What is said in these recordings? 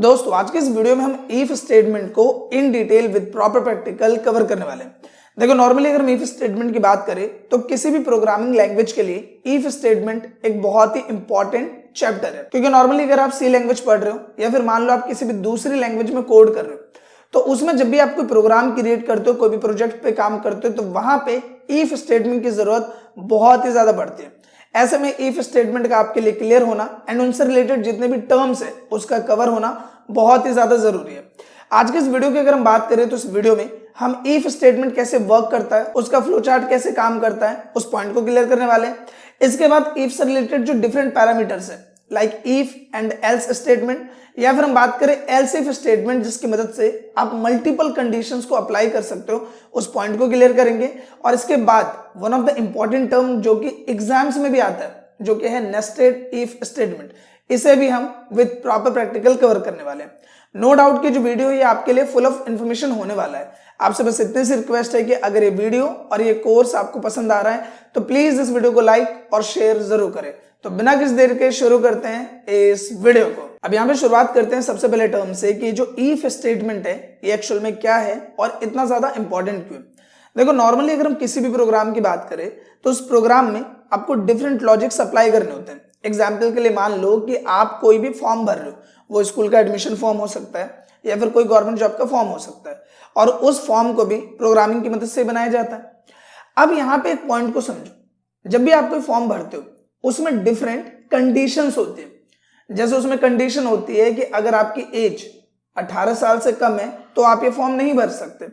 दोस्तों आज के इस वीडियो में हम इफ स्टेटमेंट को in detail with proper practical cover करने वाले हैं। देखो नॉर्मली अगर हम इफ स्टेटमेंट की बात करें तो किसी भी प्रोग्रामिंग लैंग्वेज के लिए इफ स्टेटमेंट एक बहुत ही इंपॉर्टेंट चैप्टर है, क्योंकि नॉर्मली अगर आप सी लैंग्वेज पढ़ रहे हो या फिर मान लो आप किसी भी दूसरी लैंग्वेज में कोड कर रहे हो तो उसमें जब भी आप कोई प्रोग्राम क्रिएट करते हो, कोई भी प्रोजेक्ट पे काम करते हो तो वहां पे इफ स्टेटमेंट की जरूरत बहुत ही ज्यादा पड़ती है। ऐसे में इफ स्टेटमेंट का आपके लिए क्लियर होना एंड उनसे रिलेटेड जितने भी टर्म्स है उसका कवर होना बहुत ही ज्यादा जरूरी है। आज के इस वीडियो की अगर हम बात करें तो इस वीडियो में हम इफ स्टेटमेंट कैसे वर्क करता है, उसका फ्लो चार्ट कैसे काम करता है, उस पॉइंट को क्लियर करने वाले हैं। इसके बाद इफ से रिलेटेड जो डिफरेंट पैरामीटर्स है like if and else statement, या फिर हम बात करें एल्स इफ स्टेटमेंट जिसकी मदद से आप मल्टीपल कंडीशंस को अप्लाई कर सकते हो, उस पॉइंट को क्लियर करेंगे। और इसके बाद one of the important term जो कि एग्जाम्स में भी आता है जो कि है नेस्टेड इफ स्टेटमेंट, इसे भी हम विद प्रॉपर प्रैक्टिकल कवर करने वाले हैं। नो डाउट कि जो वीडियो है ये आपके लिए फुल ऑफ इन्फॉर्मेशन होने वाला है। आपसे बस इतनी सी रिक्वेस्ट है कि अगर ये वीडियो और ये कोर्स आपको पसंद आ रहा है तो प्लीज इस वीडियो को लाइक और शेयर जरूर करें। तो बिना किसी देर के शुरू करते हैं इस वीडियो को। अब यहाँ पे शुरुआत करते हैं सबसे पहले टर्म से कि जो इफ स्टेटमेंट है ये एक्चुअल में क्या है और इतना ज्यादा इंपॉर्टेंट क्यों है। देखो नॉर्मली अगर हम किसी भी प्रोग्राम की बात करें तो उस प्रोग्राम में आपको डिफरेंट लॉजिक्स अप्लाई करने होते हैं। एग्जाम्पल के लिए मान लो कि आप कोई भी फॉर्म भर रहे हो, वो स्कूल का एडमिशन फॉर्म हो सकता है या फिर कोई गवर्नमेंट जॉब का फॉर्म हो सकता है, और उस फॉर्म को भी प्रोग्रामिंग की मदद से बनाया जाता है। अब यहाँ पे एक पॉइंट को समझो, जब भी आप कोई फॉर्म भरते हो उसमें डिफरेंट कंडीशंस होती है। जैसे उसमें कंडीशन होती है कि अगर आपकी एज 18 साल से कम है तो आप ये फॉर्म नहीं भर सकते।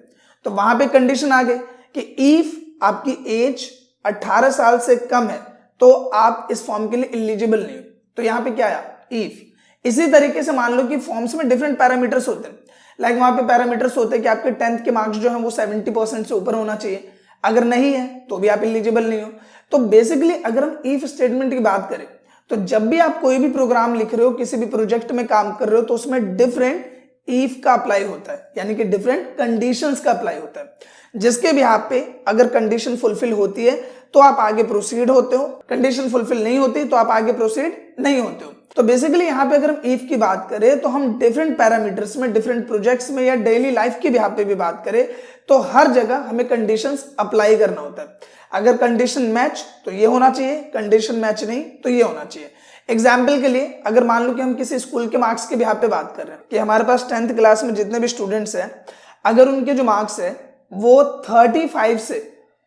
तो वहां पे कंडीशन आ गई कि इफ आपकी एज 18 साल से कम है तो आप इस फॉर्म के लिए एलिजिबल नहीं हो। तो यहाँ पे क्या आया, इफ। इसी तरीके से मान लो कि फॉर्म्स में डिफरेंट पैरामीटर्स होते हैं, लाइक वहां पे पैरामीटर्स होते हैं कि आपके 10th के मार्क्स जो है वो 70% से ऊपर होना चाहिए, अगर नहीं है तो भी आप एलिजिबल नहीं हो। तो बेसिकली अगर हम इफ स्टेटमेंट की बात करें तो जब भी आप कोई भी प्रोग्राम लिख रहे हो, किसी भी प्रोजेक्ट में काम कर रहे हो तो उसमें डिफरेंट इफ का अप्लाई होता है, यानी कि डिफरेंट कंडीशंस का अप्लाई होता है, जिसके भी आप पे अगर कंडीशन फुलफिल होती है तो आप आगे प्रोसीड होते हो, कंडीशन फुलफिल नहीं होती तो आप आगे प्रोसीड नहीं होते हो। तो बेसिकली यहाँ पे अगर हम इफ की बात करें तो हम डिफरेंट पैरामीटर्स में, डिफरेंट प्रोजेक्ट्स में या डेली लाइफ के बिहाफ पे भी बात करें तो हर जगह हमें कंडीशंस अप्लाई करना होता है। अगर कंडीशन मैच तो ये होना चाहिए, कंडीशन मैच नहीं तो ये होना चाहिए। एग्जाम्पल के लिए अगर मान लो कि हम किसी स्कूल के मार्क्स के बिहाफ पे बात कर रहे हैं कि हमारे पास 10th क्लास में जितने भी स्टूडेंट्स हैं, अगर उनके जो मार्क्स है वो 35 से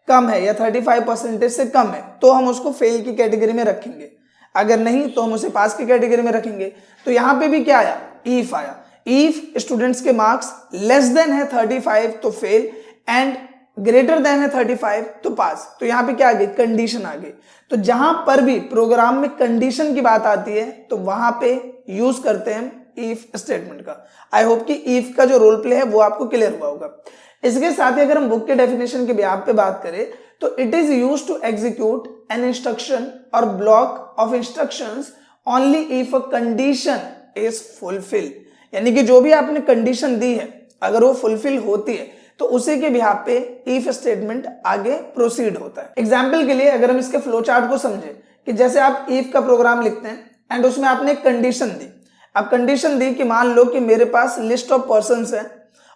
कम है या 35% से कम है तो हम उसको फेल की कैटेगरी में रखेंगे, अगर नहीं तो हम उसे पास की कैटेगरी में रखेंगे। तो यहाँ पे भी क्या आया, इफ आया। इफ स्टूडेंट्स के मार्क्स लेस देन है 35 तो फेल एंड ग्रेटर देन है 35 तो पास। तो यहाँ पे क्या आ गई, कंडीशन आ गई। तो जहां पर भी प्रोग्राम में कंडीशन की बात आती है तो वहां पे यूज करते हैं इफ स्टेटमेंट का। आई होप कि इफ का जो रोल प्ले है वो आपको क्लियर हुआ होगा। इसके साथ ही अगर हम बुक के डेफिनेशन के बिहाफ पे बात करें तो it is used to execute an instruction or block of instructions only if a condition is fulfil, यानी कि जो भी आपने कंडीशन दी है अगर वो फुलफिल होती है तो उसी के बिहाफ पे इफ स्टेटमेंट आगे प्रोसीड होता है। एग्जाम्पल के लिए अगर हम इसके फ्लो चार्ट को समझे कि जैसे आप इफ का प्रोग्राम लिखते हैं एंड उसमें आपने एक कंडीशन दी। अब कंडीशन दी कि मान लो कि मेरे पास लिस्ट ऑफ पर्संस है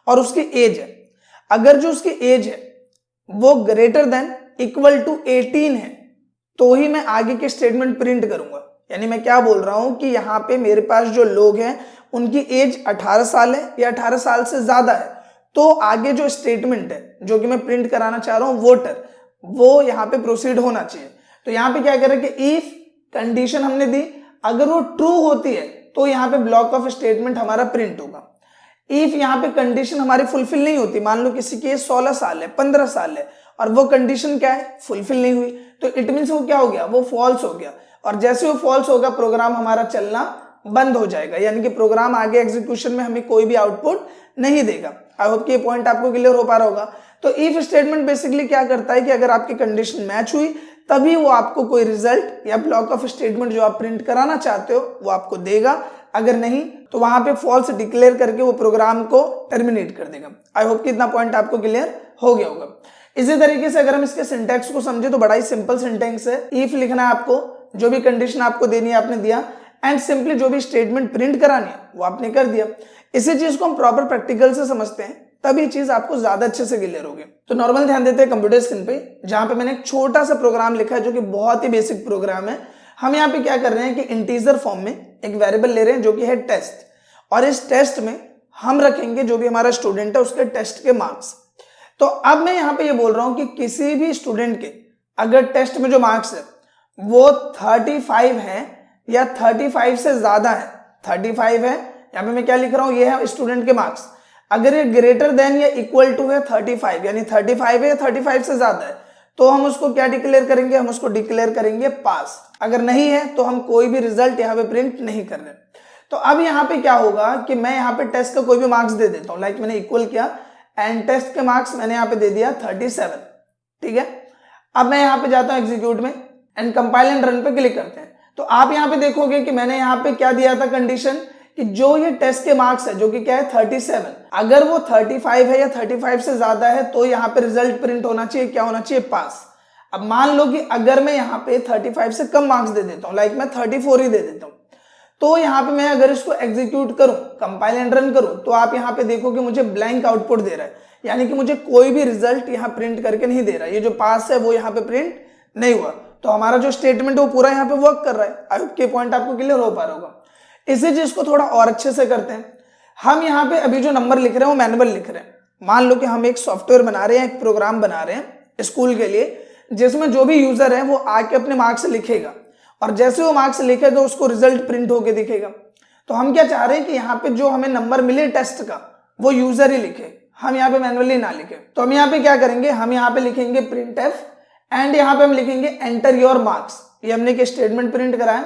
और उसकी एज है, अगर जो उसकी एज है वो ग्रेटर देन इक्वल टू 18 है तो ही मैं आगे के स्टेटमेंट प्रिंट करूंगा। यानी मैं क्या बोल रहा हूं कि यहाँ पे मेरे पास जो लोग हैं उनकी एज 18 साल है या 18 साल से ज्यादा है तो आगे जो स्टेटमेंट है जो कि मैं प्रिंट कराना चाह रहा हूं वोटर, वो यहाँ पे प्रोसीड होना चाहिए। तो यहाँ पे क्या करें कि इफ कंडीशन हमने दी, अगर वो ट्रू होती है तो यहाँ पे ब्लॉक ऑफ स्टेटमेंट हमारा प्रिंट होगा। इफ यहाँ पे कंडीशन हमारी फुलफिल नहीं होती, मान लो किसी की 16 साल है, 15 साल है और वो कंडीशन क्या है, फुलफिल नहीं हुई, तो इट मीन्स वो क्या हो गया, वो फॉल्स हो गया। और जैसे वो फॉल्स होगा प्रोग्राम हमारा चलना बंद हो जाएगा, यानी कि प्रोग्राम आगे एग्जीक्यूशन में हमें कोई भी आउटपुट नहीं देगा। आई होप कि ये पॉइंट आपको क्लियर हो पा रहा होगा। तो इफ स्टेटमेंट बेसिकली क्या करता है कि अगर आपकी कंडीशन मैच हुई तभी वो आपको कोई रिजल्ट या ब्लॉक ऑफ स्टेटमेंट जो आप प्रिंट कराना चाहते हो वो आपको देगा, अगर नहीं तो वहां पे फॉल्स डिक्लेयर करके वो प्रोग्राम को टर्मिनेट कर देगा। आई होप कि इतना पॉइंट आपको क्लियर हो गया होगा। इसी तरीके से अगर हम इसके सिंटैक्स को समझे तो बड़ा ही सिंपल सिंटेक्स है। इफ लिखना है आपको, जो भी कंडीशन आपको देनी है आपने दिया एंड सिंपली जो भी स्टेटमेंट प्रिंट करानी है वो आपने कर दिया। इसी चीज को हम प्रॉपर प्रैक्टिकल से समझते हैं, तभी चीज आपको ज्यादा अच्छे से क्लियर होगी। तो नॉर्मल ध्यान देते हैं कंप्यूटर स्क्रीन पे, जहां पे मैंने एक छोटा सा प्रोग्राम लिखा है जो कि बहुत ही बेसिक प्रोग्राम है। हम यहाँ पे क्या कर रहे हैं कि इंटीजर फॉर्म में एक वेरिएबल ले रहे हैं जो कि है टेस्ट, और इस टेस्ट में हम रखेंगे जो भी हमारा स्टूडेंट है उसके टेस्ट के मार्क्स। तो अब मैं यहाँ पे ये बोल रहा हूं कि किसी भी स्टूडेंट के अगर टेस्ट में जो मार्क्स है वो 35 है या 35 से ज्यादा है, 35 है, यहाँ पे मैं क्या लिख रहा हूं, ये है स्टूडेंट के मार्क्स, अगर ये ग्रेटर देन या इक्वल टू है 35, यानी 35 है या 35 से ज्यादा है, तो हम उसको क्या डिक्लेयर करेंगे, हम उसको डिक्लेयर करेंगे पास। अगर नहीं है तो हम कोई भी रिजल्ट यहाँ पे प्रिंट नहीं कर रहे। तो अब यहाँ पे क्या होगा कि मैं यहाँ पे टेस्ट का कोई भी मार्क्स दे देता हूँ, लाइक मैंने इक्वल किया एंड टेस्ट के मार्क्स मैंने यहाँ पे दे दिया 37, ठीक है। अब मैं यहाँ पे जाता हूँ एग्जीक्यूट में एंड कंपाइल एंड रन पे क्लिक करते हैं। तो आप यहाँ पे देखोगे कि मैंने यहाँ पे क्या दिया था कंडीशन, कि जो ये टेस्ट के मार्क्स है जो कि क्या है 37, अगर वो 35 है या 35 से ज्यादा है तो यहाँ पे रिजल्ट प्रिंट होना चाहिए, क्या होना चाहिए, पास। अब मान लो कि अगर मैं यहाँ पे 35 से कम मार्क्स दे देता हूँ, लाइक मैं 34 ही दे देता हूँ, तो यहाँ पे मैं अगर इसको एग्जीक्यूट करूं, कंपाइल एंड रन करूं, तो आप यहाँ पे देखोगे मुझे ब्लैंक आउटपुट दे रहा है, यानी कि मुझे कोई भी रिजल्ट यहाँ प्रिंट करके नहीं दे रहा है। ये जो पास है वो यहाँ पे प्रिंट नहीं हुआ। तो हमारा जो स्टेटमेंट वो पूरा यहाँ पे वर्क कर रहा है। आई होप के पॉइंट आपको क्लियर हो पा रहा होगा। इसी चीज को थोड़ा और अच्छे से करते हैं। हम यहाँ पे अभी जो नंबर लिख रहे हैं वो मैनुअल लिख रहे हैं। मान लो कि हम एक सॉफ्टवेयर बना रहे हैं, एक प्रोग्राम बना रहे हैं स्कूल के लिए, जिसमें जो भी यूजर है वो आके अपने मार्क्स लिखेगा, और जैसे वो मार्क्स लिखे तो उसको रिजल्ट प्रिंट होके दिखेगा। तो हम क्या चाह रहे हैं कि यहाँ पे जो हमें नंबर मिले टेस्ट का वो यूजर ही लिखे, हम यहाँ पे मैनुअली ना लिखे। तो हम यहाँ पे क्या करेंगे, हम यहाँ पे लिखेंगे प्रिंट एफ एंड यहाँ पे हम लिखेंगे एंटर योर मार्क्स। ये हमने एक स्टेटमेंट प्रिंट कराया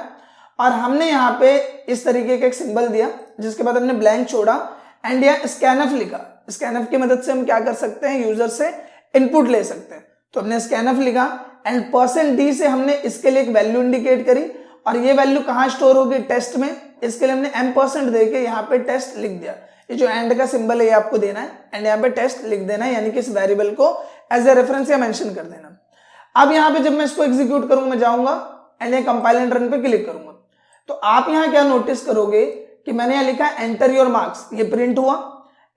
और हमने यहाँ पे इस तरीके का एक सिंबल दिया, जिसके बाद हमने ब्लैंक छोड़ा एंड यहाँ स्कैनफ लिखा। स्कैनफ की मदद से हम क्या कर सकते हैं, यूजर से इनपुट ले सकते हैं। तो हमने स्कैनफ लिखा एंड %d से हमने इसके लिए एक वैल्यू इंडिकेट करी, और ये वैल्यू कहाँ स्टोर होगी, टेस्ट में। इसके लिए हमने m% देके यहाँ पे टेस्ट लिख दिया। ये जो एंड का सिंबल है ये आपको देना है एंड यहाँ पे टेस्ट लिख देना है, यानी कि इस वेरिएबल को एज ए रेफरेंस या मेंशन कर देना। अब यहाँ पे जब मैं इसको एग्जीक्यूट करूंगा, मैं जाऊंगा एंड ये कंपाइल एंड रन पे क्लिक करूंगा, तो आप यहाँ क्या नोटिस करोगे कि मैंने यहाँ लिखा है एंटर योर मार्क्स, ये प्रिंट हुआ।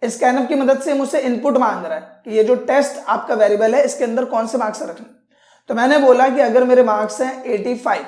स्कैनफ की मदद से मुझसे इनपुट मांग रहा है कि ये जो टेस्ट आपका वेरिएबल है इसके अंदर कौन से मार्क्स रखने। तो मैंने बोला कि अगर मेरे मार्क्स हैं 85,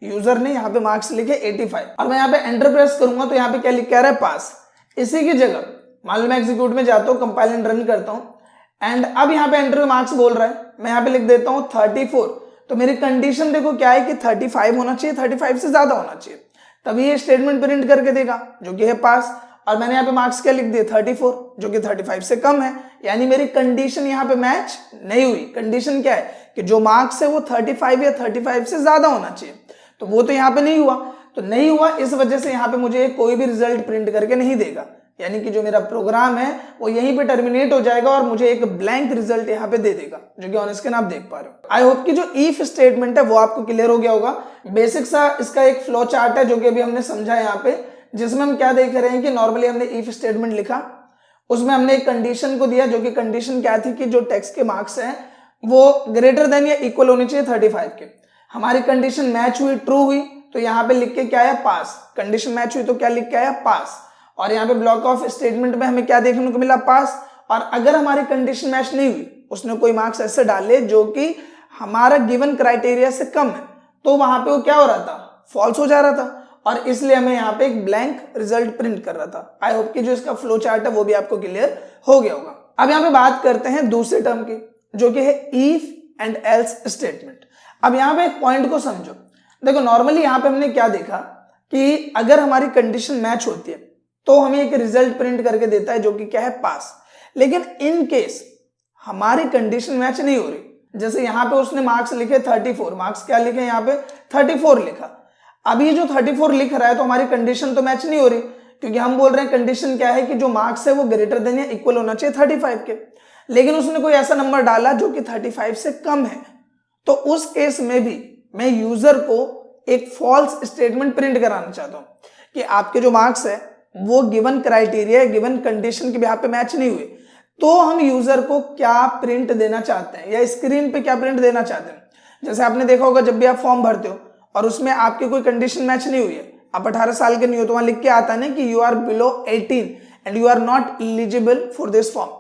यूजर ने यहाँ पे मार्क्स लिखे 85, और मैं यहाँ पे एंटर प्रेस करूंगा तो यहाँ पे क्या लिख के आ रहा है, पास। इसी की जगह मान लो मैं एग्जीक्यूट में जाता हूँ, कंपाइल एंड रन करता हूँ एंड अब यहाँ पे एंटर मार्क्स बोल रहा है, मैं यहाँ पे लिख देता हूँ 34। तो मेरी कंडीशन देखो क्या है कि 35 होना चाहिए, 35 से ज्यादा होना चाहिए, तभी ये स्टेटमेंट प्रिंट करके देगा जो कि है पास। और मैंने यहाँ पे मार्क्स क्या लिख दिए 34, जो कि 35 से कम है, यानी मेरी कंडीशन यहाँ पे मैच नहीं हुई। कंडीशन क्या है कि जो मार्क्स है वो 35 या 35 से ज्यादा होना चाहिए, तो वो तो यहाँ पे नहीं हुआ। तो नहीं हुआ इस वजह से यहाँ पे मुझे कोई भी रिजल्ट प्रिंट करके नहीं देगा, यानी कि जो मेरा प्रोग्राम है वो यहीं पे टर्मिनेट हो जाएगा और मुझे एक ब्लैंक रिजल्ट यहाँ पे दे देगा, जो कि ऑन स्क्रीन आप देख पा रहे हो। आई होप कि जो इफ स्टेटमेंट है वो आपको क्लियर हो गया होगा। बेसिक सा इसका एक फ्लो चार्ट है जो कि अभी हमने समझा यहाँ पे, जिसमें हम क्या देख रहे हैं कि नॉर्मली हमने इफ स्टेटमेंट लिखा, उसमें हमने एक कंडीशन को दिया, जो कि कंडीशन क्या थी कि जो टेक्स्ट के मार्क्स हैं वो ग्रेटर देन या इक्वल होने चाहिए 35 के। हमारी कंडीशन मैच हुई, ट्रू हुई, तो यहाँ पे लिख के क्या आया, पास। कंडीशन मैच हुई तो क्या लिख के आया, पास। और यहाँ पे ब्लॉक ऑफ स्टेटमेंट में हमें क्या देखने को मिला, पास। और अगर हमारी कंडीशन मैच नहीं हुई, उसने कोई मार्क्स ऐसे डाले जो कि हमारा गिवन क्राइटेरिया से कम है, तो वहां पे वो क्या हो रहा था, फॉल्स हो जा रहा था, और इसलिए हमें यहाँ पे एक ब्लैंक रिजल्ट प्रिंट कर रहा था। आई होप कि जो इसका फ्लो चार्ट है वो भी आपको क्लियर हो गया होगा। अब यहाँ पे बात करते हैं दूसरे टर्म की, जो कि है इफ एंड एल्स स्टेटमेंट। अब यहाँ पे एक पॉइंट को समझो। देखो नॉर्मली यहाँ पे हमने क्या देखा कि अगर हमारी कंडीशन मैच होती है तो हमें एक रिजल्ट प्रिंट करके देता है, जो कि क्या है, पास। लेकिन इन केस हमारी कंडीशन मैच नहीं हो रही, जैसे यहाँ पे उसने मार्क्स लिखे 34, मार्क्स क्या लिखे यहाँ पे 34 लिखा। अब ये जो 34 लिख रहा है तो हमारी कंडीशन तो मैच नहीं हो रही, क्योंकि हम बोल रहे हैं कंडीशन क्या है कि जो मार्क्स है वो ग्रेटर देन या इक्वल होना चाहिए 35 के, लेकिन उसने कोई ऐसा नंबर डाला जो कि 35 से कम है। तो उस केस में भी मैं यूजर को एक फॉल्स स्टेटमेंट प्रिंट कराना चाहता हूं कि आपके जो मार्क्स है वो गिवन क्राइटेरिया, गिवन कंडीशन के बिहाफ पे मैच नहीं हुए। तो हम यूजर को क्या प्रिंट देना चाहते हैं या स्क्रीन पे क्या प्रिंट देना चाहते हैं। जैसे आपने देखा होगा जब भी आप फॉर्म भरते हो और उसमें आपकी कोई कंडीशन मैच नहीं हुई है, आप 18 साल के नहीं हो तो वहां लिख के आता है ना कि you are below 18 and you are not eligible for this form.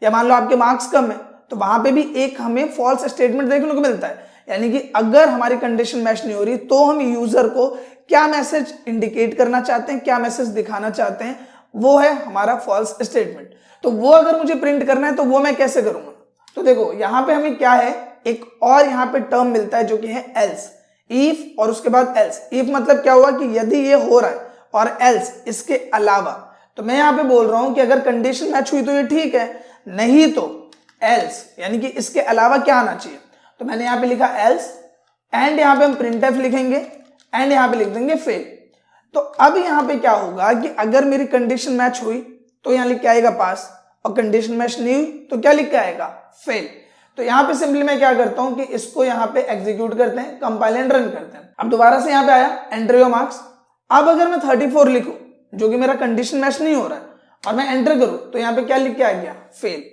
या मान लो आपके मार्क्स कम है तो वहां पे भी एक हमें फॉल्स स्टेटमेंट देखने को मिलता है, यानी कि अगर हमारी कंडीशन मैच नहीं हो रही तो हम यूजर को क्या मैसेज इंडिकेट करना चाहते हैं, क्या मैसेज दिखाना चाहते हैं, वो है हमारा फॉल्स स्टेटमेंट। तो वो अगर मुझे प्रिंट करना है तो वो मैं कैसे करूंगा? तो देखो यहां पे हमें क्या है, एक और यहां पे टर्म मिलता है जो कि है एल्स, इफ और उसके बाद एल्स। इफ मतलब क्या हुआ कि यदि ये हो रहा है, और एल्स इसके अलावा। तो मैं यहां पे बोल रहा हूं कि अगर कंडीशन मैच हुई तो ये ठीक है, नहीं तो एल्स, यानी कि इसके अलावा क्या आना चाहिए। तो मैंने यहां पे लिखा एल्स एंड यहां पे हम प्रिंटफ लिखेंगे एंड यहां पे लिख देंगे फेल। तो अब यहां पे क्या होगा कि अगर मेरी कंडीशन मैच हुई तो यहां लिख के आएगा पास, और कंडीशन मैच नहीं हुई तो क्या लिख के आएगा फेल। तो यहां पे सिंपली मैं क्या करता हूं कि इसको यहां पे एग्जीक्यूट करते हैं, कंपाइल एंड रन करते हैं। अब दोबारा से यहां पे आया एंटर योर मार्क्स। अब अगर मैं 34 लिखूं जो कि मेरा कंडीशन मैच नहीं हो रहा है और मैं एंटर करूं तो यहां पे क्या लिख के आ गया फेल,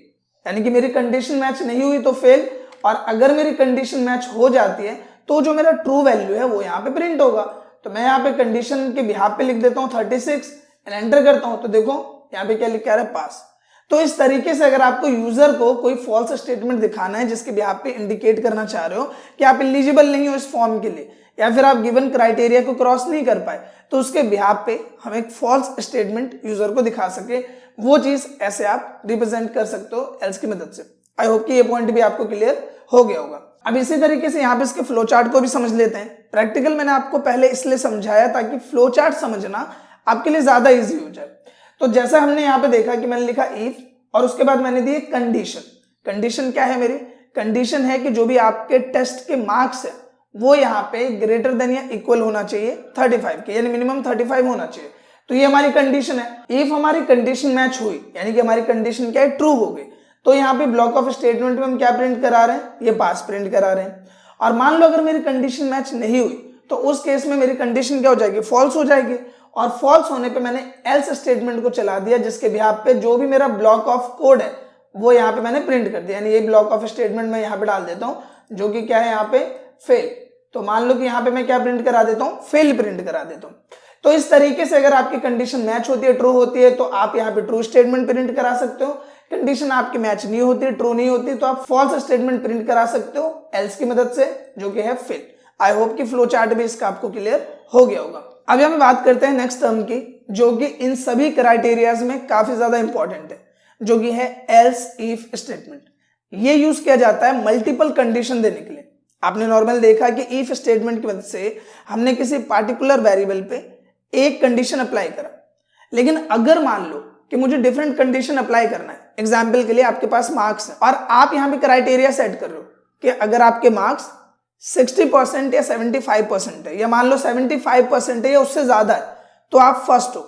यानी कि मेरी कंडीशन मैच नहीं हुई तो फेल, और अगर मेरी कंडीशन मैच हो जाती है तो जो मेरा ट्रू वैल्यू है वो यहाँ पे प्रिंट होगा। तो मैं यहाँ पे कंडीशन के बिहाफ पे लिख देता हूँ 36 एंड एंटर करता हूँ तो देखो यहाँ पे क्या लिख के आ रहा है पास। तो इस तरीके से अगर आपको यूजर को कोई फॉल्स स्टेटमेंट दिखाना है जिसके बिहाफ पे इंडिकेट करना चाह रहे हो कि आप एलिजिबल नहीं हो इस फॉर्म के लिए, या फिर आप गिवन क्राइटेरिया को क्रॉस नहीं कर पाए, तो उसके बिहाफ पे हम एक फॉल्स स्टेटमेंट यूजर को दिखा सके, वो चीज ऐसे आप रिप्रेजेंट कर सकते हो एल्स की मदद से। आई होप कि ये पॉइंट भी आपको क्लियर हो गया होगा। अब इसी तरीके से यहाँ पे इसके फ्लो चार्ट को भी समझ लेते हैं। प्रैक्टिकल मैंने आपको पहले इसलिए समझाया ताकि फ्लो चार्ट समझना आपके लिए ज्यादा इजी हो जाए। तो जैसा हमने यहाँ पे देखा कि मैंने लिखा इफ और उसके बाद मैंने दी कंडीशन। कंडीशन क्या है मेरी? कंडीशन है कि जो भी आपके टेस्ट के मार्क्स है वो यहाँ पे ग्रेटर देन या इक्वल होना चाहिए 35 के, यानी मिनिमम 35 होना चाहिए। तो ये हमारी कंडीशन है। इफ हमारी कंडीशन मैच हुई यानी कि हमारी कंडीशन क्या है, ट्रू हो गई, तो यहाँ पे ब्लॉक ऑफ स्टेटमेंट में हम क्या प्रिंट करा रहे हैं, ये पास प्रिंट करा रहे हैं। और मान लो अगर मेरी कंडीशन मैच नहीं हुई तो उस केस में मेरी कंडीशन क्या हो जाएगी, फॉल्स हो जाएगी। और फॉल्स होने पे मैंने एल्स स्टेटमेंट को चला दिया जिसके बिहाफ पे जो भी मेरा ब्लॉक ऑफ कोड है वो यहाँ पे मैंने प्रिंट कर दिया, यानी ये ब्लॉक ऑफ स्टेटमेंट मैं यहाँ पे डाल देता हूँ जो कि क्या है यहाँ पे फेल। तो मान लो कि यहाँ पे मैं क्या प्रिंट करा देता हूँ, फेल प्रिंट करा देता हूँ। तो इस तरीके से अगर आपकी कंडीशन मैच होती है, ट्रू होती है, तो आप यहाँ पे ट्रू स्टेटमेंट प्रिंट करा सकते हो। कंडीशन आपकी मैच नहीं होती, ट्रू नहीं होती, तो आप फॉल्स स्टेटमेंट प्रिंट करा सकते हो एल्स की मदद से जो कि है फेल। आई होप कि फ्लो चार्ट भी इसका आपको क्लियर हो गया होगा। अब हम बात करते हैं नेक्स्ट टर्म की जो कि इन सभी क्राइटेरियाज में काफी ज्यादा इंपॉर्टेंट है, जो कि है एल्स इफ स्टेटमेंट। ये यूज किया जाता है मल्टीपल कंडीशन देने के लिए। आपने नॉर्मल देखा कि इफ स्टेटमेंट की मदद से हमने किसी पार्टिकुलर वेरिएबल पे एक कंडीशन अप्लाई करा, लेकिन अगर मान लो कि मुझे डिफरेंट कंडीशन अप्लाई करना है, एग्जाम्पल के लिए आपके पास मार्क्स है और आप यहाँ पे क्राइटेरिया सेट कर रहे हो कि अगर आपके मार्क्स 60% या 75% है, या मान लो 75% है या उससे ज्यादा है तो आप फर्स्ट हो।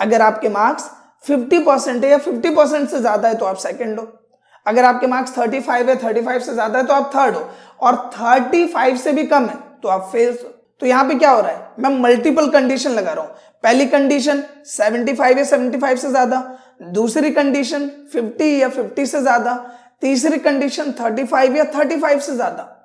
अगर आपके मार्क्स 50% है या 50% से ज्यादा है तो आप सेकंड हो। अगर आपके मार्क्स 35 है, 35 से ज्यादा है तो आप थर्ड हो, और 35 से भी कम है तो आप फेल हो। तो यहाँ पे क्या हो रहा है, मैं मल्टीपल कंडीशन लगा रहा हूं। पहली कंडीशन 75 या 75 से ज्यादा, दूसरी कंडीशन 50 या 50 से ज्यादा, तीसरी कंडीशन 35 या 35 से ज्यादा।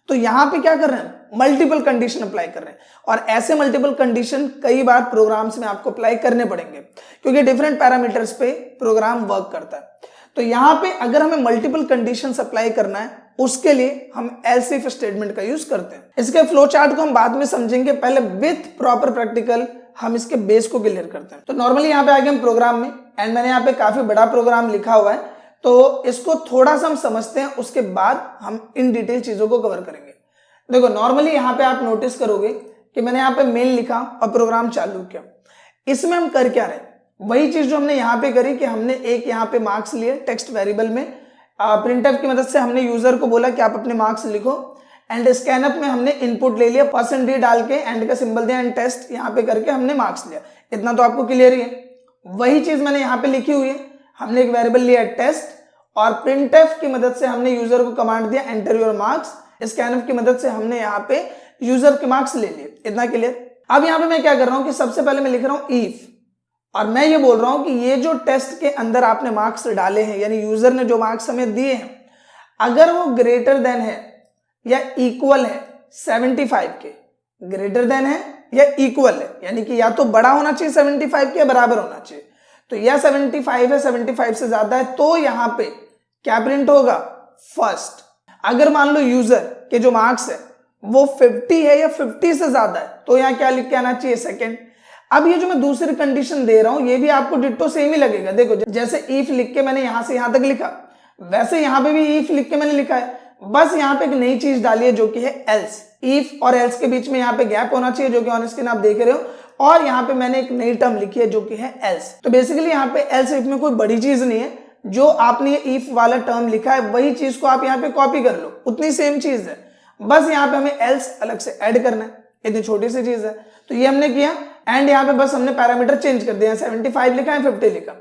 तो यहां पे क्या कर रहे हैं, मल्टीपल कंडीशन अप्लाई कर रहे हैं। और ऐसे मल्टीपल कंडीशन कई बार प्रोग्राम्स में आपको अप्लाई करने पड़ेंगे क्योंकि डिफरेंट पैरामीटर्स पे प्रोग्राम वर्क करता है। तो यहां पे अगर हमें मल्टीपल कंडीशंस अप्लाई करना है उसके लिए हम एल्स इफ स्टेटमेंट का यूज करते हैं। इसके फ्लो चार्ट को हम बाद में समझेंगे, पहले विथ प्रॉपर प्रैक्टिकल हम इसके बेस को क्लियर करते हैं। तो नॉर्मली यहाँ पे आ गए हम प्रोग्राम में, एंड मैंने यहाँ पे काफी बड़ा प्रोग्राम लिखा हुआ है, तो इसको थोड़ा सा हम समझते हैं, उसके बाद हम इन डिटेल चीजों को कवर करेंगे। देखो नॉर्मली यहाँ पे आप नोटिस करोगे कि मैंने यहाँ पे मेल लिखा और प्रोग्राम चालू किया। इसमें हम कर क्या रहे, वही चीज जो हमने यहाँ पे करी कि हमने एक यहाँ पे मार्क्स लिए टेक्स्ट वेरिएबल में, प्रिंटफ की मदद से हमने यूजर को बोला कि आप अपने मार्क्स लिखो, एंड स्कैनअप में हमने इनपुट ले लिया, %d डाल के एंड का सिंबल दिया एंड टेस्ट यहाँ पे करके हमने मार्क्स लिया। इतना तो आपको क्लियर ही है। वही चीज मैंने यहाँ पे लिखी हुई है, हमने एक वेरिएबल लिया टेस्ट और प्रिंटफ की मदद से हमने यूजर को कमांड दिया एंटर योर मार्क्स, स्कैनअप की मदद से हमने यहाँ पे यूजर के मार्क्स ले लिए। इतना क्लियर। अब यहाँ पे मैं क्या कर रहा हूँ कि सबसे पहले मैं लिख रहा हूँ इफ, और मैं ये बोल रहा हूं कि ये जो टेस्ट के अंदर आपने मार्क्स डाले हैं यानी यूजर ने जो मार्क्स हमें दिए हैं, अगर वो ग्रेटर देन है या इक्वल है 75 के, ग्रेटर देन है या इक्वल है, यानी कि या तो बड़ा होना चाहिए 75 के या बराबर होना चाहिए। तो या 75 है, 75 से ज्यादा है, तो यहां पे क्या प्रिंट होगा, फर्स्ट। अगर मान लो यूजर के जो मार्क्स है वो 50 है या 50 से ज्यादा है, तो यहां क्या लिख के आना चाहिए, सेकंड। अब ये जो मैं दूसरी कंडीशन दे रहा हूं ये भी आपको डिट्टो सेम ही लगेगा। देखो जैसे इफ लिख के मैंने यहां से यहां तक लिखा, वैसे यहां पे भी इफ लिख के मैंने लिखा है, बस यहां पे एक नई चीज डाली है जो कि है एल्स। इफ और एल्स के बीच में यहां पे गैप होना चाहिए, जो कि ऑन स्क्रीन आप देख रहे हो, और यहां पे मैंने एक नई टर्म लिखी है जो कि है एल्स। तो बेसिकली यहां पे एल्स इफ में कोई बड़ी चीज नहीं है, जो आपने ये इफ वाला टर्म लिखा है वही चीज को आप यहाँ पे कॉपी कर लो, उतनी सेम चीज है, बस यहाँ पे हमें एल्स अलग से ऐड करना है, इतनी छोटी सी चीज है। तो ये हमने किया, एंड यहाँ पे बस हमने पैरामीटर चेंज कर दिया, 75 लिखा है 50 लिखा।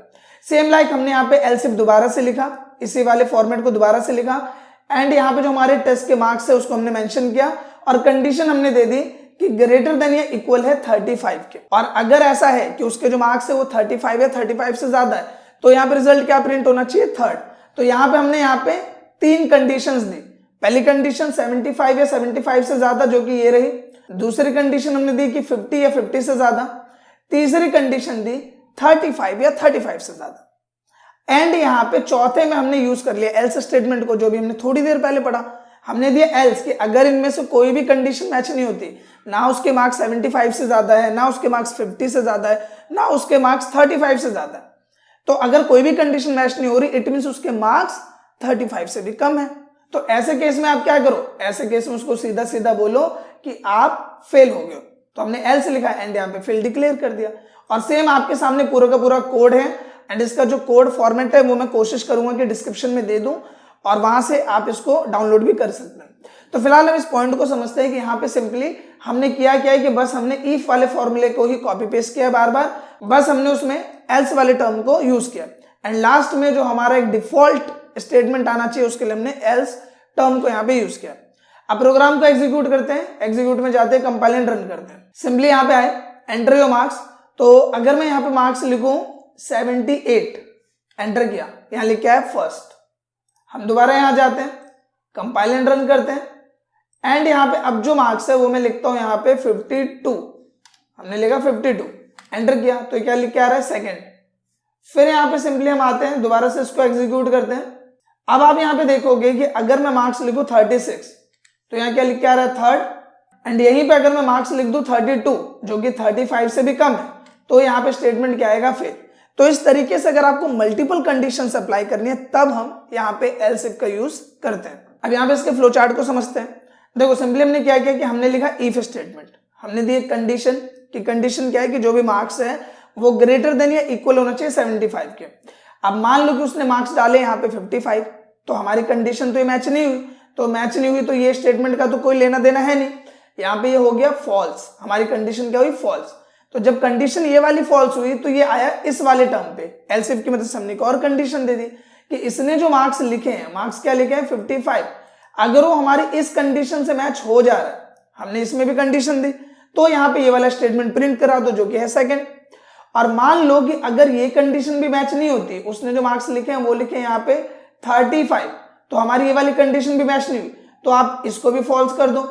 सेम लाइक हमने यहाँ पे एल्स इफ दोबारा से लिखा, इसी वाले फॉर्मेट को दोबारा से लिखा, एंड यहाँ पे जो हमारे टेस्ट के मार्क्स है उसको हमने मेंशन किया, और कंडीशन हमने दे दी कि ग्रेटर देन या इक्वल है 35 के। और अगर ऐसा है कि उसके जो मार्क्स है वो 35 या 35 से ज्यादा है, तो यहाँ पे रिजल्ट क्या प्रिंट होना चाहिए, थर्ड। तो यहाँ पे हमने यहाँ पे 3 कंडीशंस दी। पहली कंडीशन 75 या 75 से ज्यादा, जो कि ये रही। दूसरी कंडीशन हमने दी कि 50 या 50 से ज्यादा। तीसरी कंडीशन दी 35 या 35 से ज्यादा। एंड यहाँ पे चौथे में हमने यूज कर लिया एल्स स्टेटमेंट को, जो भी हमने थोड़ी देर पहले पढ़ा। हमने दिया एल्स कि अगर इनमें से कोई भी कंडीशन मैच नहीं होती, ना उसके मार्क्स 75 से ज्यादा है, ना उसके मार्क्स 50 से ज्यादा है, ना उसके मार्क्स 35 से ज्यादा है, तो अगर कोई भी कंडीशन मैच नहीं हो रही, इट मींस उसके मार्क्स 35 से भी कम है। तो ऐसे केस में आप क्या करो, ऐसे केस में उसको सीधा सीधा बोलो कि आप फेल हो गए। तो हमने एल्स लिखा एंड यहाँ पे फेल डिक्लेयर कर दिया। और सेम आपके सामने पूरा का पूरा कोड है, एंड इसका जो कोड फॉर्मेट है वो मैं कोशिश करूंगा कि डिस्क्रिप्शन में दे दूं, और वहां से आप इसको डाउनलोड भी कर सकते हैं। तो फिलहाल हम इस पॉइंट को समझते हैं कि यहाँ पे सिंपली हमने किया क्या है कि बस हमने इफ वाले फॉर्मूले को ही कॉपी पेस्ट किया बार बार, बस हमने उसमें एल्स वाले टर्म को यूज किया, एंड लास्ट में जो हमारा एक डिफॉल्ट स्टेटमेंट आना चाहिए उसके लिए हमने एल्स टर्म को यहाँ पे यूज किया। अब प्रोग्राम को एग्जीक्यूट करते हैं, एग्जीक्यूट में जाते हैं, कंपाइल एंड रन करते हैं। सिंपली यहाँ पे आए, एंटर योर मार्क्स। तो अगर मैं यहाँ पे मार्क्स लिखूं 78, एंटर किया, यहाँ लिख है फर्स्ट। हम दोबारा यहाँ जाते हैं, कंपाइल एंड रन करते हैं, एंड यहाँ पे अब जो मार्क्स है वो मैं लिखता हूं यहाँ पे 52, हमने लिखा 52, एंटर किया, तो क्या लिख के आ रहा है, सेकंड। फिर यहाँ पे सिंपली हम आते हैं, दोबारा से इसको एग्जीक्यूट करते हैं। अब आप यहाँ पे देखोगे कि अगर मैं मार्क्स लिखूं 36, तो यहाँ क्या लिख के आ रहा है, थर्ड। एंड यहीं पे अगर मैं मार्क्स लिख दूं 32, जो कि 35 से भी कम है, तो यहाँ पे स्टेटमेंट क्या आएगा, फेल। तो इस तरीके से अगर आपको मल्टीपल कंडीशंस अप्लाई करनी है तब हम यहाँ पे एल्स इफ का यूज करते हैं। अब यहाँ पे इसके फ्लो चार्ट को समझते हैं। देखो सिंपली हमने क्या किया कि हमने लिखा इफ स्टेटमेंट, हमने दी एक कंडीशन कि कंडीशन क्या है कि जो भी मार्क्स है वो ग्रेटर देन या इक्वल होना चाहिए 75 के। अब मान लो कि उसने मार्क्स डाले यहाँ पे 55, तो हमारी कंडीशन तो ये मैच नहीं हुई, तो मैच नहीं हुई तो ये स्टेटमेंट का तो कोई लेना देना है नहीं, यहाँ पे ये हो गया फॉल्स, हमारी कंडीशन क्या हुई, फॉल्स। तो जब कंडीशन ये वाली फॉल्स हुई तो ये आया इस वाले टर्म पे, एल्स इफ की मदद से हमने एक और कंडीशन दे दी कि इसने जो मार्क्स लिखे हैं, मार्क्स क्या लिखे हैं 55, अगर वो हमारी इस कंडीशन से मैच हो जा रहा है, हमने इसमें भी कंडीशन दी, तो यहाँ पे ये वाला स्टेटमेंट प्रिंट करा दो जो कि है सेकंड। और मान लो कि अगर ये कंडीशन भी मैच नहीं होती, उसने जो मार्क्स लिखे हैं वो लिखे हैं यहाँ पे 35, तो हमारी ये वाली कंडीशन भी मैच नहीं हुई, तो आप इसको भी फॉल्स कर दो,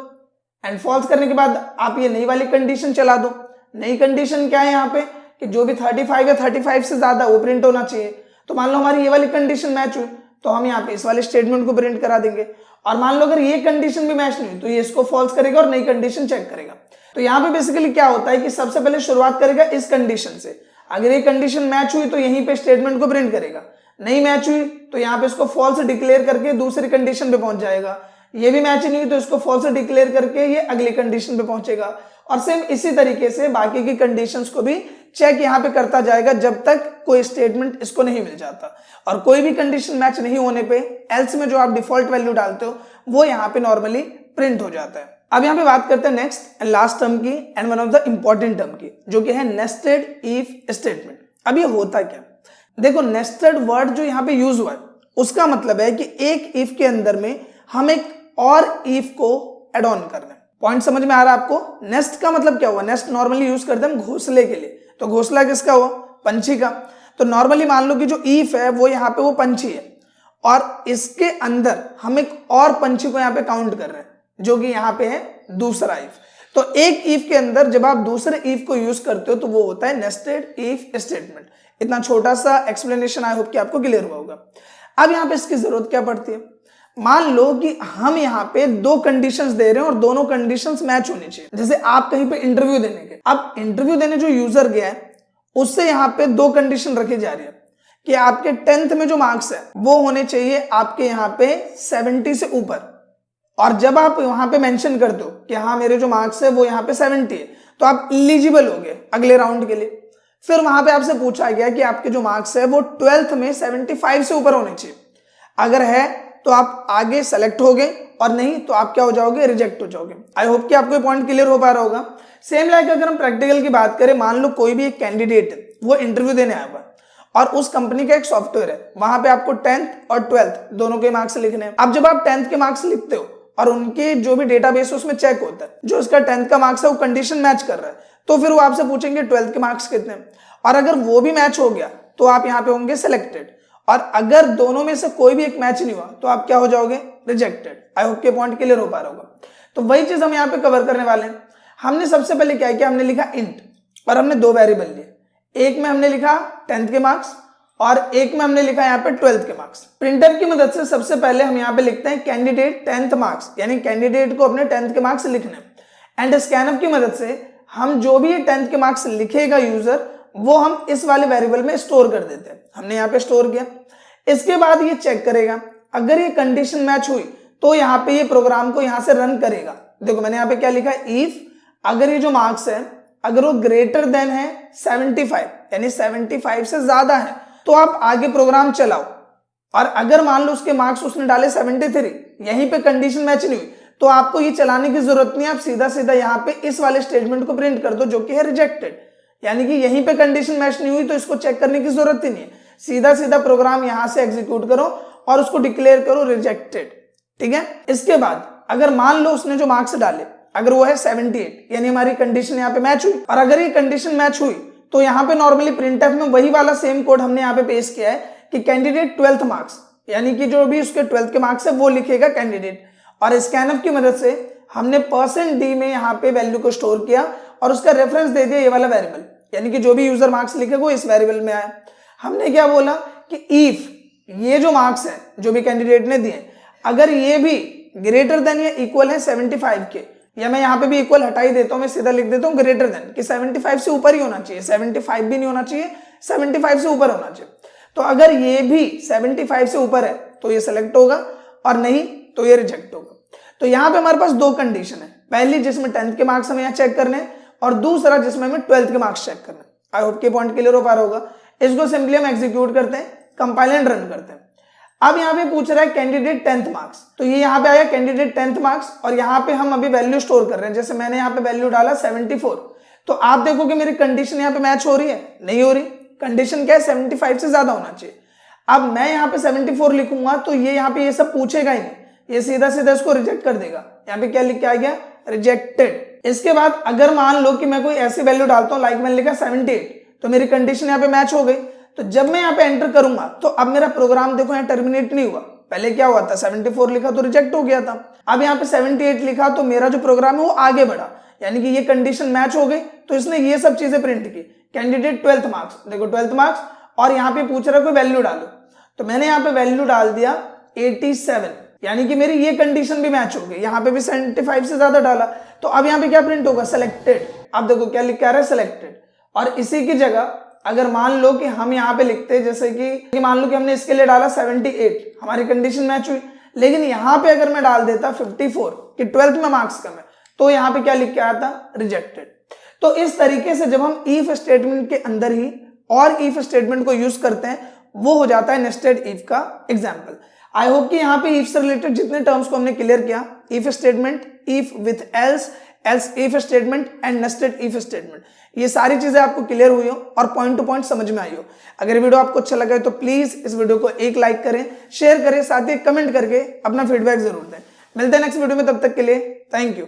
एंड फॉल्स करने के बाद आप ये नई वाली कंडीशन चला दो। नई कंडीशन क्या है यहाँ पे कि जो भी 35 या 35 से ज्यादा वो प्रिंट होना चाहिए। तो मान लो हमारी ये वाली कंडीशन मैच हुई, तो हम यहाँ पे इस वाले स्टेटमेंट को प्रिंट करा देंगे। और मान लो अगर ये कंडीशन भी मैच नहीं हुई तो ये इसको फॉल्स करेगा और नई कंडीशन चेक करेगा। तो यहाँ पे बेसिकली क्या होता है कि सबसे पहले शुरुआत करेगा इस कंडीशन से, अगर ये कंडीशन मैच हुई तो यहीं पे स्टेटमेंट को प्रिंट करेगा, नहीं मैच हुई तो यहाँ पे इसको फॉल्स डिक्लेयर करके दूसरी कंडीशन पे पहुंच जाएगा, ये भी मैच नहीं हुई तो इसको फॉल्स डिक्लेयर करके ये अगली कंडीशन पे पहुंचेगा, और सेम इसी तरीके से बाकी की कंडीशंस को भी चेक यहाँ पे करता जाएगा जब तक कोई स्टेटमेंट इसको नहीं मिल जाता। और कोई भी कंडीशन मैच नहीं होने पे एल्स में जो आप डिफॉल्ट वैल्यू डालते हो वो यहाँ पे नॉर्मली प्रिंट हो जाता है। अब यहाँ पे बात करते हैं नेक्स्ट एंड लास्ट टर्म की and one of the important term की, जो कि है नेस्टेड इफ स्टेटमेंट। अब ये होता क्या, देखो नेस्टेड वर्ड जो यहाँ पे यूज हुआ है उसका मतलब है कि एक इफ के अंदर में हम एक और इफ को एड ऑन कर रहे हैं। पॉइंट समझ में आ रहा है आपको? नेस्ट का मतलब क्या हुआ, नेस्ट नॉर्मली यूज करते हैं हम घोंसले के लिए, तो घोंसला किसका हुआ, पंछी का। तो नॉर्मली मान लो कि जो इफ है वो यहाँ पे वो पंछी है, और इसके अंदर हम एक और पंछी को यहाँ पे काउंट कर रहे हैं जो कि यहाँ पे है दूसरा इफ। तो एक इफ के अंदर जब आप दूसरे इफ को यूज करते हो तो वो होता है नेस्टेड इफ स्टेटमेंट। इतना छोटा सा एक्सप्लेनेशन आई होप कि आपको क्लियर हुआ होगा। अब यहाँ पे इसकी जरूरत क्या पड़ती है, मान लो कि हम यहाँ पे दो कंडीशंस दे रहे हैं और दोनों कंडीशंस मैच होनी चाहिए। जैसे आप कहीं पे इंटरव्यू देने गए, अब इंटरव्यू देने जो यूजर गया है उससे यहाँ पे दो कंडीशन रखी जा रही है कि आपके 10th में जो मार्क्स है वो होने चाहिए आपके यहाँ पे 70 से ऊपर। और जब आप वहां पे मेंशन कर दो कि हाँ मेरे जो मार्क्स है वो यहाँ पे 70 है तो आप इलिजिबल हो गए अगले राउंड के लिए। फिर वहां पे आपसे पूछा गया कि आपके जो मार्क्स है वो 12th में 75 से ऊपर होने चाहिए। अगर है तो आप आगे सेलेक्ट हो गए और नहीं तो आप क्या हो जाओगे, रिजेक्ट हो जाओगे। आई होप कि आपको पॉइंट क्लियर हो पा रहा होगा। सेम लाइक अगर हम प्रैक्टिकल की बात करें, मान लो कोई भी एक कैंडिडेट वो इंटरव्यू देने आया हुआ और उस कंपनी का एक सॉफ्टवेयर है, वहां पे आपको 10th और 12th दोनों के मार्क्स लिखने हैं। अब जब आप 10th के मार्क्स लिखते हो और उनके जो भी डेटाबेस है उसमें चेक होता है जो उसका 10th का मार्क्स है वो कंडीशन मैच कर रहा है, तो फिर वो आपसे पूछेंगे 12th के मार्क्स कितने हैं, और अगर वो भी मैच हो गया तो आप यहाँ पे होंगे सिलेक्टेड, और अगर दोनों में से कोई भी एक मैच नहीं हुआ तो आप क्या हो जाओगे, रिजेक्टेड। आई होप के पॉइंट क्लियर हो पा रहा होगा। तो वही चीज हम यहाँ पे कवर करने वाले हैं। हमने सबसे पहले क्या किया, हमने लिखा इंट और हमने दो वेरिएबल लिए। एक में हमने लिखा 10th के मार्क्स और एक में हमने लिखा यहाँ पे 12th के मार्क्स। प्रिंटफ की मदद से सबसे पहले हम यहाँ पे लिखते हैं कैंडिडेट 10th मार्क्स, यानी कैंडिडेट को अपने 10th के मार्क्स लिखने। एंड स्कैनफ की मदद से हम जो भी 10th के मार्क्स लिखेगा यूजर वो हम इस वाले वेरिएबल में स्टोर कर देते हैं। हमने यहाँ पे स्टोर किया। इसके बाद ये चेक करेगा, अगर ये कंडीशन मैच हुई तो यहाँ पे ये प्रोग्राम को यहाँ से रन करेगा। देखो मैंने यहाँ पे क्या लिखा, इफ अगर ये जो मार्क्स है अगर वो ग्रेटर देन है 75 यानी 75 से ज्यादा है तो आप आगे प्रोग्राम चलाओ, और अगर मान लो उसके मार्क्स उसने डाले 73, यहीं पे कंडीशन मैच नहीं हुई तो आपको ये चलाने की जरूरत नहीं है। आप सीधा सीधा यहाँ पे इस वाले स्टेटमेंट को प्रिंट कर दो जो कि है रिजेक्टेड, यानी कि यहीं पे कंडीशन मैच नहीं हुई तो इसको चेक करने की जरूरत ही नहीं है। सीधा सीधा प्रोग्राम यहां से एग्जीक्यूट करो और उसको डिक्लेयर करो रिजेक्टेड। ठीक है। इसके बाद अगर मान लो उसने जो मार्क्स डाले अगर वो है 78 यानी हमारी कंडीशन यहाँ पे मैच हुई, और अगर ये कंडीशन मैच हुई तो यहाँ पे नॉर्मली प्रिंटफ में वही वाला सेम कोड हमने यहाँ पे पेश किया है कि कैंडिडेट 12th मार्क्स, यानी कि जो भी उसके 12th के मार्क्स है वो लिखेगा कैंडिडेट। और स्कैनफ की मदद से हमने %d में यहाँ पे वैल्यू को स्टोर किया और उसका रेफरेंस दे दिया ये वाला वेरिएबल, यानी कि जो भी यूजर मार्क्स लिखेगा वो इस वेरिएबल में आया। हमने क्या बोला कि इफ ये जो मार्क्स है जो भी कैंडिडेट ने दिए अगर ये भी ग्रेटर देन या इक्वल है 75 के, या मैं यहाँ पे भी इक्वल हटा ही देता हूँ, मैं सीधा लिख देता हूँ ग्रेटर देन कि 75 से ऊपर ही होना चाहिए, 75 भी नहीं होना चाहिए, 75 से ऊपर होना चाहिए। तो अगर ये भी 75 से ऊपर है तो ये सिलेक्ट होगा और नहीं तो ये रिजेक्ट होगा। तो यहाँ पे हमारे पास दो कंडीशन है, पहली जिसमें 10th के मार्क्स हमें यहाँ चेक करने हैं और दूसरा जिसमें हमें 12th के मार्क्स चेक करने हैं। आई होप के पॉइंट क्लियर हो पा रहा होगा। इसको सिंपली हम एग्जीक्यूट करते हैं, कंपाइल एंड रन करते हैं। अब यहाँ पे पूछ रहा है कैंडिडेट 10th मार्क्स, तो ये यहाँ पे आया कैंडिडेट 10th मार्क्स और यहाँ पे हम अभी वैल्यू स्टोर कर रहे हैं। जैसे मैंने यहाँ पे वैल्यू डाला 74, तो आप देखो कि मेरी कंडीशन यहाँ पे मैच हो रही है, नहीं हो रही। कंडीशन क्या है, 75 से ज्यादा होना चाहिए। अब मैं यहाँ पे 74 लिखूंगा तो ये यहाँ पे ये सब पूछेगा ही नहीं, ये सीधा सीधा इसको रिजेक्ट कर देगा। यहाँ पे क्या लिख के आ गया, रिजेक्टेड। इसके बाद अगर मान लो कि मैं कोई ऐसी वैल्यू डालता हूँ लाइक मैंने लिखा 78, तो मेरी कंडीशन यहाँ पे मैच हो गई। तो जब मैं यहाँ पे एंटर करूंगा तो अब मेरा प्रोग्राम देखो यहाँ टर्मिनेट नहीं हुआ। पहले क्या हुआ था, 74 लिखा तो रिजेक्ट हो गया था। अब यहाँ पे 78 लिखा तो मेरा जो प्रोग्राम है वो आगे बढ़ा, यानी कि ये कंडीशन मैच हो गई। तो इसने ये सब चीजें प्रिंट की, कैंडिडेट 12th मार्क्स, देखो 12th मार्क्स, और यहाँ पे पूछ रहा कोई वैल्यू डालो, तो मैंने यहाँ पे वैल्यू डाल दिया 87, यानी कि मेरी ये कंडीशन भी मैच हो गई। यहाँ पे भी 75 से ज्यादा डाला, तो अब यहाँ पे क्या प्रिंट होगा, सिलेक्टेड। अब देखो क्या लिख के आ रहा है, सिलेक्टेड। और इसी की जगह अगर मान लो कि हम यहाँ पे लिखते हैं जैसे कि मान लो कि हमने इसके लिए डाला 78, हमारी कंडीशन मैच हुई, लेकिन यहाँ पे अगर मैं डाल देता 54 कि 12th में मार्क्स कम है, तो यहाँ पे क्या लिख के आया था, रिजेक्टेड। तो इस तरीके से जब हम इफ स्टेटमेंट के अंदर ही और इफ स्टेटमेंट को यूज करते हैं वो हो जाता है नेस्टेड इफ का एग्जाम्पल। आई होप कि यहाँ पे इफ से रिलेटेड जितने टर्म्स को हमने क्लियर किया, if statement, if with else, else if statement and nested if statement, ये सारी चीजें आपको क्लियर हुई हो और पॉइंट टू पॉइंट समझ में आई हो। अगर वीडियो आपको अच्छा लगा है तो प्लीज इस वीडियो को एक लाइक करें, शेयर करें, साथ ही कमेंट करके अपना फीडबैक जरूर दें। मिलते हैं नेक्स्ट वीडियो में, तब तक के लिए थैंक यू।